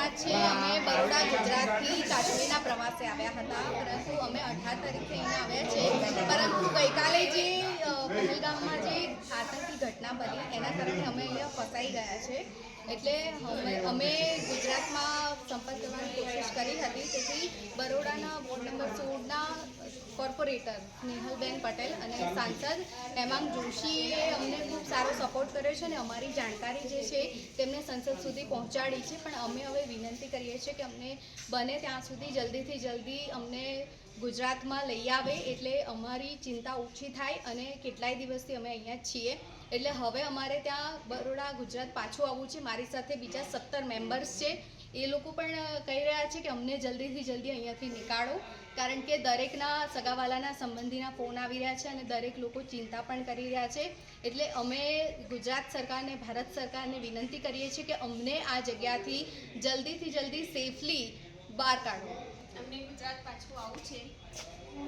સોમનાથ છે. અમે બરોડા ગુજરાતથી કાશ્મીરના પ્રવાસે આવ્યા હતા, પરંતુ અમે 18 તારીખે અહીંયા આવ્યા છે. પરંતુ ગઈકાલે જે પહેલગામમાં જે આતંકી ઘટના બની એના કારણે અમે અહીંયા ફસાઈ ગયા છે. એટલે અમે ગુજરાતમાં સંપર્ક કરવાની કોશિશ કરી હતી. તેથી બરોડાના વોર્ડ નંબર 16ના કોર્પોરેટર સ્નેહલબેન પટેલ અને સાંસદ હેમાંગ જોશીએ અમને ખૂબ સારો સપોર્ટ કર્યો છે અને અમારી જાણકારી જે છે તેમને સંસદ સુધી પહોંચાડી છે. પણ અમે હવે વિનંતી કરીએ છીએ કે અમને બને ત્યાં સુધી જલ્દીથી જલ્દી અમને ગુજરાતમાં લઈ આવે, એટલે અમારી ચિંતા ઓછી થાય. અને કેટલાય દિવસથી અમે અહીંયા જ છીએ, એટલે હવે અમારે ત્યાં બરોડા ગુજરાત પાછું આવવું છે. મારી સાથે બીજા 17 મેમ્બર્સ છે. એ લોકો પણ કહી રહ્યા છે કે અમને જલ્દીથી જલ્દી અહીંયાથી નીકાળો, કારણ કે દરેકના સગાવાલાના સંબંધીના ફોન આવી રહ્યા છે અને દરેક લોકો ચિંતા પણ કરી રહ્યા છે. એટલે અમે ગુજરાત સરકારને, ભારત સરકારને વિનંતી કરીએ છીએ કે અમને આ જગ્યાથી જલ્દીથી જલ્દી સેફલી બહાર કાઢો. અમને ગુજરાત પાછું આવું છે,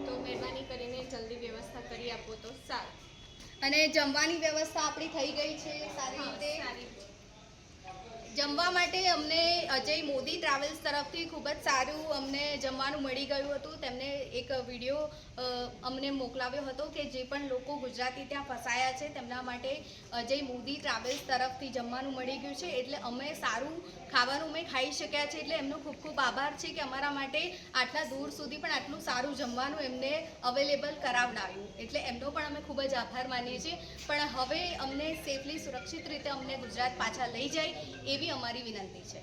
તો મહેરબાની કરીને જલ્દી વ્યવસ્થા કરી આપો તો સારું. અને જમવાની વ્યવસ્થા આપણી થઈ ગઈ છે સારી રીતે. જમવા માટે અમને અજય મોદી ટ્રાવેલ્સ તરફથી ખૂબ જ સારું અમને જમવાનું મળી ગયું હતું. તેમને એક વિડીયો અમને મોકલાવ્યો હતો કે જે પણ લોકો ગુજરાતી ત્યાં ફસાયા છે તેમના માટે અજય મોદી ટ્રાવેલ્સ તરફથી જમવાનું મળી ગયું છે. એટલે અમે સારું ખાવાનું અમે ખાઈ શક્યા છે. એટલે એમનો ખૂબ ખૂબ આભાર છે કે અમારા માટે આટલા દૂર સુધી પણ આટલું સારું જમવાનું એમને અવેલેબલ કરાવડાવ્યું. એટલે એમનો પણ અમે ખૂબ જ આભાર માનીએ છીએ. પણ હવે અમને સેફલી, સુરક્ષિત રીતે અમને ગુજરાત પાછા લઈ જાય એવી અમારી વિનંતી છે.